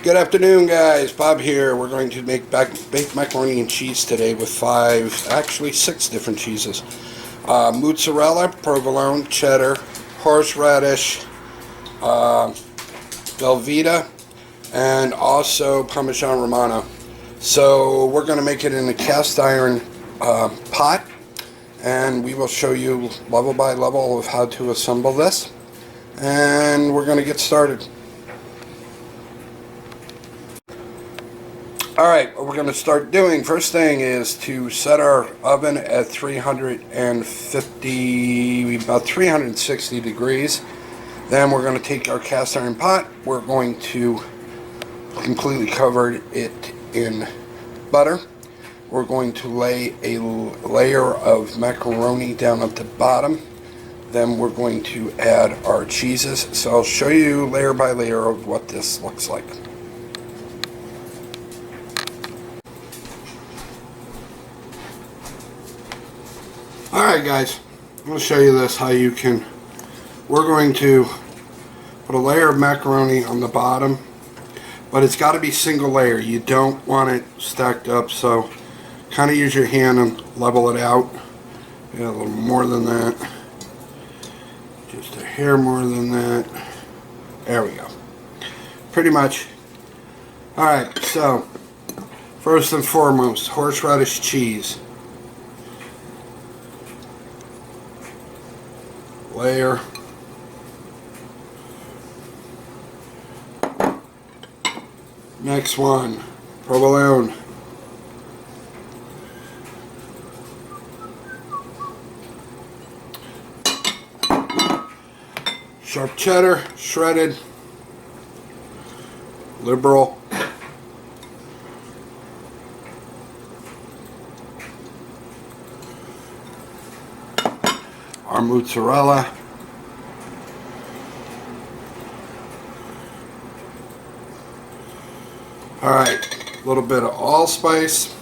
Good afternoon, guys. Bob here. We're going to make baked macaroni and cheese today with six different cheeses. Mozzarella, provolone, cheddar, horseradish, Velveeta, and also Parmesan Romano. So we're going to make it in a cast iron pot, and we will show you level by level of how to assemble this. And we're going to get started. Alright, what we're going to start doing, first thing is to set our oven at 350, about 360 degrees. Then we're going to take our cast iron pot, we're going to completely cover it in butter. We're going to lay a layer of macaroni down at the bottom. Then we're going to add our cheeses. So I'll show you layer by layer of what this looks like. Alright guys, I'm going to show you this, we're going to put a layer of macaroni on the bottom, but it's got to be single layer. You don't want it stacked up, so kind of use your hand and level it out. Yeah, a little more than that. Just a hair more than that. There we go. Pretty much. Alright, so first and foremost, horseradish cheese. Layer. Next one, provolone. Sharp cheddar, shredded. Liberal. Our mozzarella. Alright, a little bit of allspice.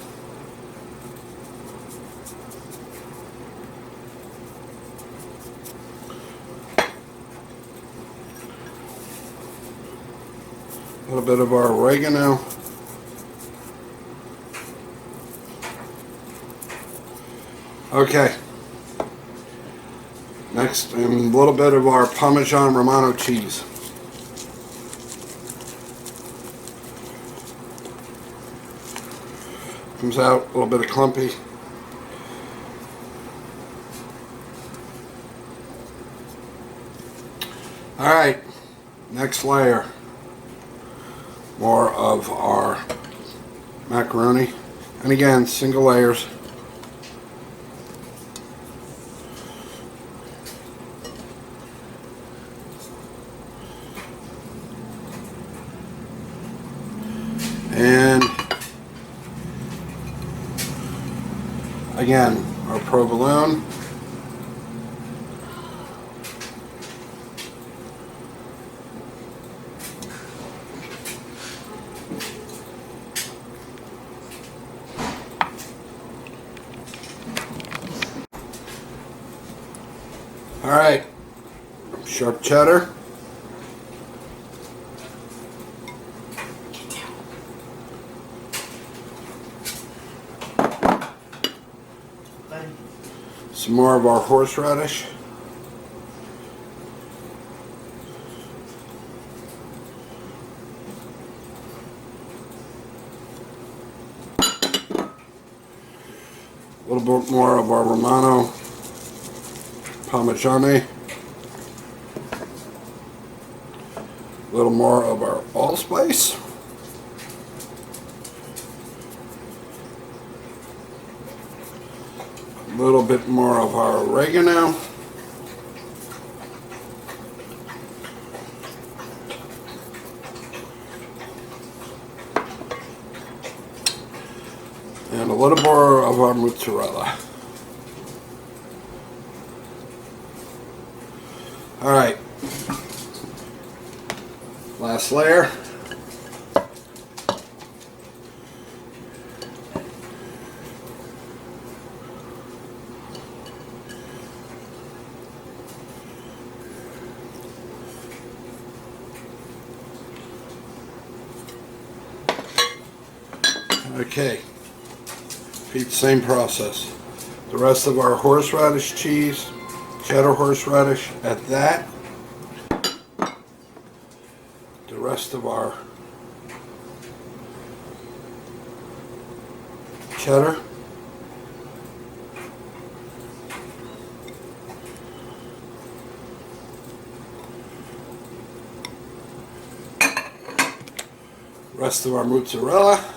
A little bit of our oregano. Okay. Next, a little bit of our Parmesan Romano cheese. Comes out a little bit of clumpy. Alright, next layer. More of our macaroni. And again, single layers. And again, our provolone. Alright, sharp cheddar. Some more of our horseradish. A little bit more of our Romano Parmigiani. A little more of our allspice. A little bit more of our oregano. And a little more of our mozzarella. Alright. Last layer. Okay, repeat the same process. The rest of our horseradish cheese, cheddar horseradish at that. The rest of our cheddar. Rest of our mozzarella.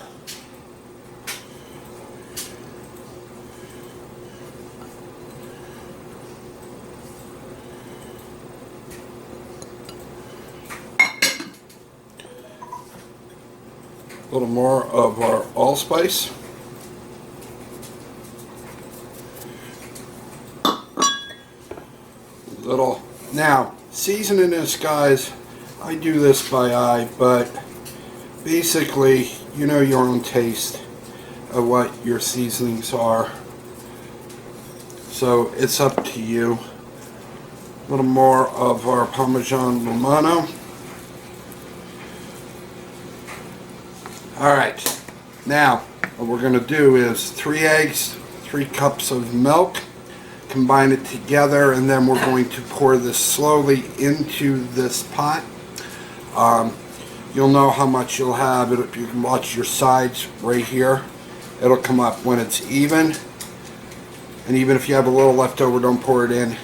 A little more of our allspice. Little. Now, seasoning this, guys, I do this by eye, but basically, you know your own taste of what your seasonings are. So it's up to you. A little more of our Parmesan Romano. Alright, now what we're going to do is 3 eggs, 3 cups of milk, combine it together, and then we're going to pour this slowly into this pot. You'll know how much you'll have. You can watch your sides right here. It'll come up when it's even. And even if you have a little left over, don't pour it in.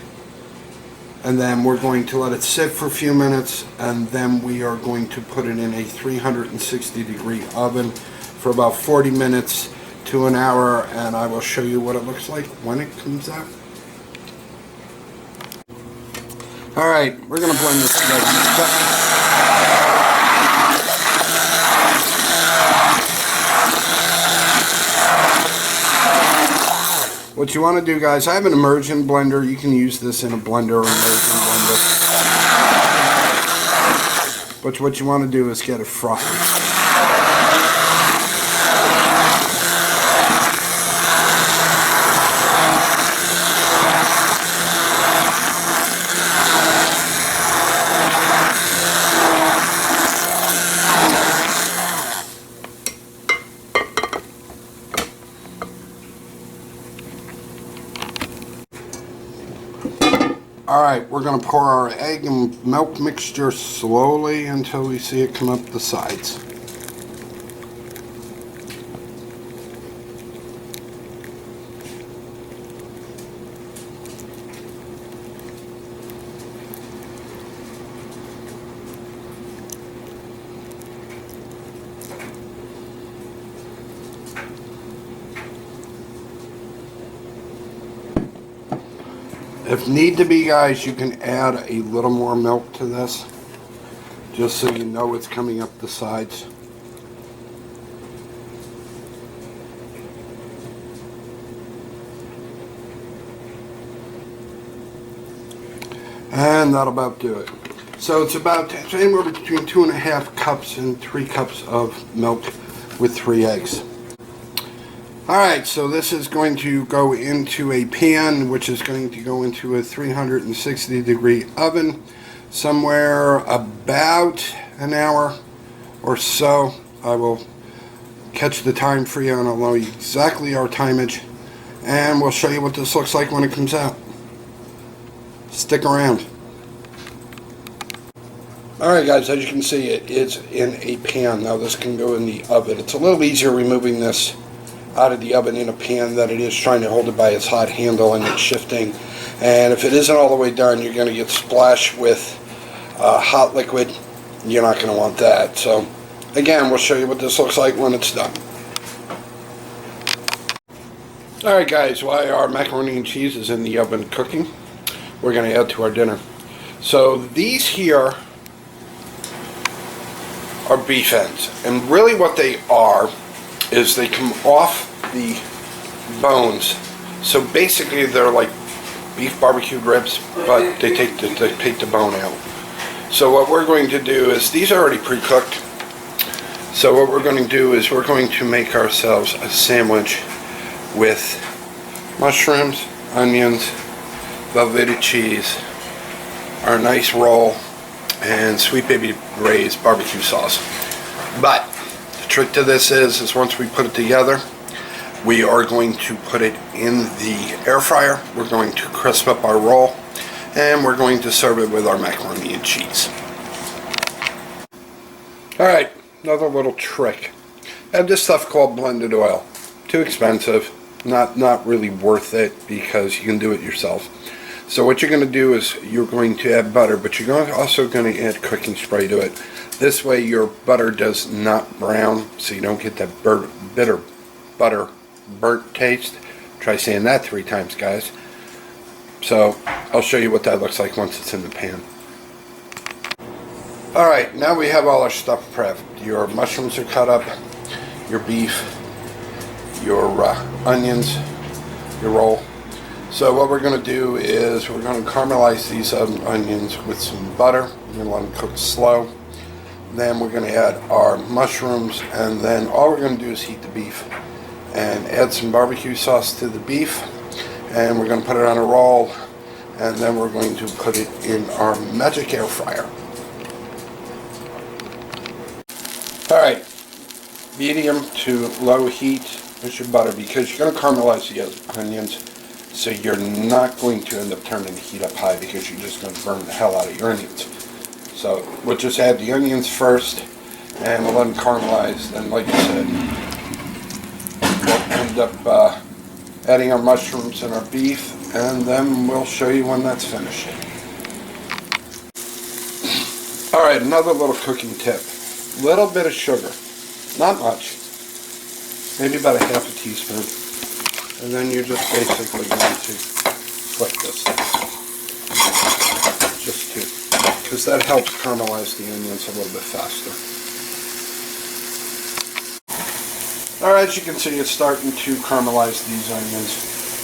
And then we're going to let it sit for a few minutes, and then we are going to put it in a 360-degree oven for about 40 minutes to an hour, and I will show you what it looks like when it comes out. Alright, we're going to blend this together. What you want to do, guys, I have an immersion blender. You can use this in a blender or immersion blender. But what you want to do is get it frothy. Alright, we're going to pour our egg and milk mixture slowly until we see it come up the sides. If need to be, guys, you can add a little more milk to this, just so you know it's coming up the sides. And that'll about do it. So it's about anywhere between 2.5 cups and 3 cups of milk with 3 eggs. Alright, so this is going to go into a pan, which is going to go into a 360-degree oven somewhere about an hour or so. I will catch the time for you and I'll know exactly our timeage, and we'll show you what this looks like when it comes out. Stick around. Alright, guys, as you can see, it is in a pan. Now this can go in the oven. It's a little easier removing this out of the oven in a pan than it is trying to hold it by its hot handle and it's shifting. And if it isn't all the way done, you're going to get splashed with hot liquid. You're not going to want that. So again, we'll show you what this looks like when it's done. Alright, guys, while our macaroni and cheese is in the oven cooking, we're going to add to our dinner. So these here are beef ends, and really what they are is they come off the bones. So basically they're like beef barbecued ribs, but they take the bone out. So what we're going to do is, these are already pre-cooked, so what we're going to do is we're going to make ourselves a sandwich with mushrooms, onions, Velveeta cheese, our nice roll, and Sweet Baby Ray's barbecue sauce. But to trick to this is once we put it together, we are going to put it in the air fryer. We're going to crisp up our roll, and we're going to serve it with our macaroni and cheese. Alright, another little trick. I have this stuff called blended oil. Too expensive, not really worth it because you can do it yourself. So what you're going to do is you're going to add butter, but you're also going to add cooking spray to it. This way your butter does not brown, so you don't get that bitter butter burnt taste. Try saying that 3 times, guys. So I'll show you what that looks like once it's in the pan. Alright, now we have all our stuff prepped. Your mushrooms are cut up, your beef, your onions, your roll. So what we're going to do is we're going to caramelize these onions with some butter. We're going to let them cook slow. Then we're going to add our mushrooms, and then all we're going to do is heat the beef and add some barbecue sauce to the beef, and we're going to put it on a roll, and then we're going to put it in our magic air fryer. Alright, medium to low heat with your butter, because you're going to caramelize the onions, so you're not going to end up turning the heat up high because you're just going to burn the hell out of your onions. So we'll just add the onions first, and we'll let them caramelize. Then, like I said, we'll end up adding our mushrooms and our beef, and then we'll show you when that's finished. Alright, another little cooking tip. Little bit of sugar. Not much. Maybe about a half a teaspoon. And then you're just basically going to flick this. Just to, because that helps caramelize the onions a little bit faster. Alright, as you can see, it's starting to caramelize these onions.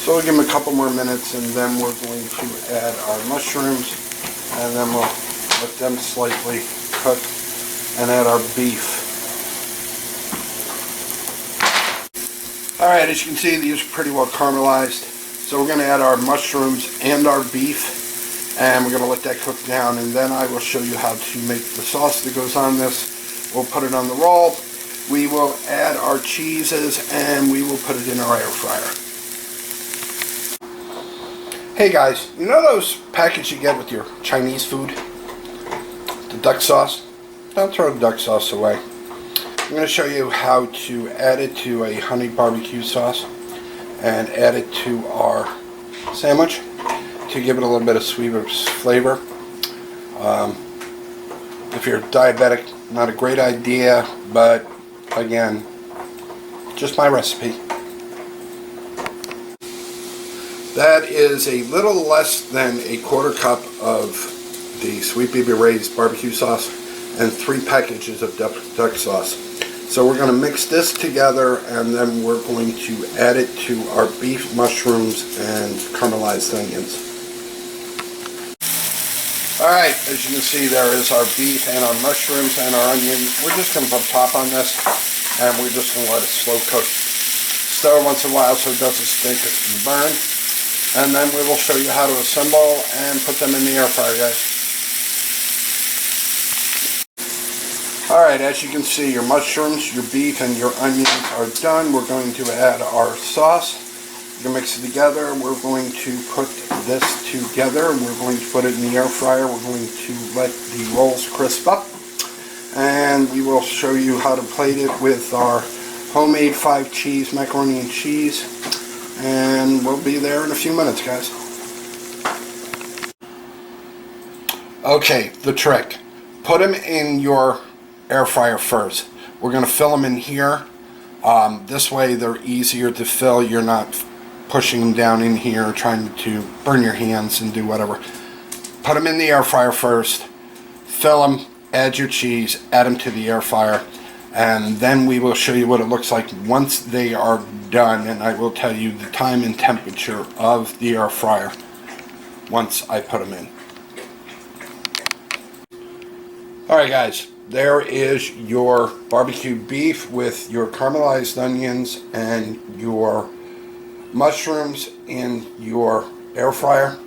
So we'll give them a couple more minutes, and then we're going to add our mushrooms, and then we'll let them slightly cook, and add our beef. Alright, as you can see, these are pretty well caramelized. So we're going to add our mushrooms and our beef, and we're going to let that cook down, and then I will show you how to make the sauce that goes on this. We'll put it on the roll, we will add our cheeses, and we will put it in our air fryer. Hey guys, you know those packets you get with your Chinese food? The duck sauce? Don't throw the duck sauce away. I'm going to show you how to add it to a honey barbecue sauce and add it to our sandwich to give it a little bit of sweeter flavor. If you're diabetic, not a great idea, but again, just my recipe. That is a little less than a quarter cup of the Sweet Baby Ray's barbecue sauce and 3 packages of duck sauce. So we're going to mix this together, and then we're going to add it to our beef, mushrooms, and caramelized onions. Alright, as you can see, there is our beef and our mushrooms and our onions. We're just going to put a top on this, and we're just going to let it slow cook. Stir once in a while so it doesn't stink and burn. And then we will show you how to assemble and put them in the air fryer, guys. Alright, as you can see, your mushrooms, your beef, and your onions are done. We're going to add our sauce. We're going to mix it together. We're going to put this together. We're going to put it in the air fryer. We're going to let the rolls crisp up. And we will show you how to plate it with our homemade 5-cheese macaroni and cheese. And we'll be there in a few minutes, guys. Okay, the trick. Put them in your air fryer first. We're going to fill them in here. This way they're easier to fill. You're not pushing them down in here, trying to burn your hands and do whatever. Put them in the air fryer first. Fill them, add your cheese, add them to the air fryer, and then we will show you what it looks like once they are done, and I will tell you the time and temperature of the air fryer once I put them in. Alright guys, there is your barbecue beef with your caramelized onions and your mushrooms in your air fryer.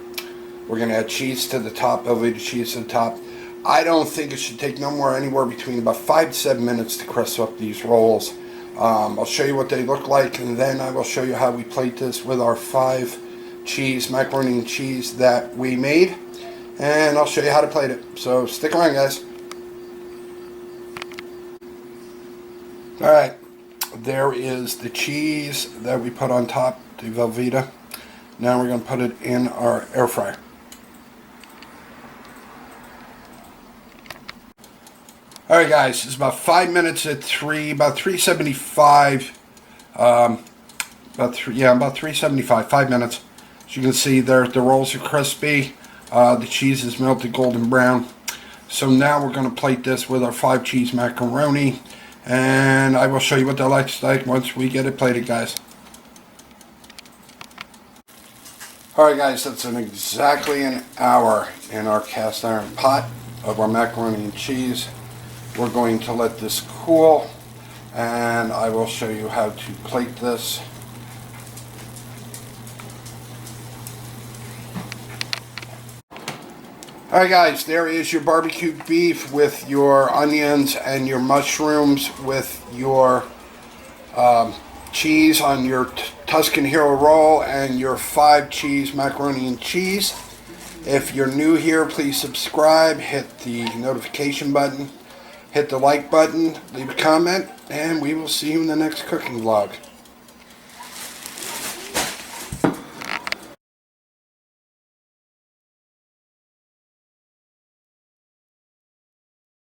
We're going to add cheese to the top, elevated cheese to the top. I don't think it should take no more, anywhere between about 5 to 7 minutes to crisp up these rolls. I'll show you what they look like, and then I will show you how we plate this with our 5 cheese macaroni and cheese that we made, and I'll show you how to plate it. So stick around, guys. Alright, there is the cheese that we put on top, the Velveeta. Now we're going to put it in our air fryer. Alright guys, it's about 5 minutes at about 375, about 375, 5 minutes. As you can see there, the rolls are crispy, the cheese is melted golden brown. So now we're going to plate this with our 5 cheese macaroni, and I will show you what that looks like once we get it plated, guys. Alright guys, that's exactly an hour in our cast iron pot of our macaroni and cheese. We're going to let this cool, and I will show you how to plate this. Alright guys, there is your barbecue beef with your onions and your mushrooms with your cheese on your Tuscan Hero roll and your 5 cheese macaroni and cheese. If you're new here, please subscribe, hit the notification button, hit the like button, leave a comment, and we will see you in the next cooking vlog.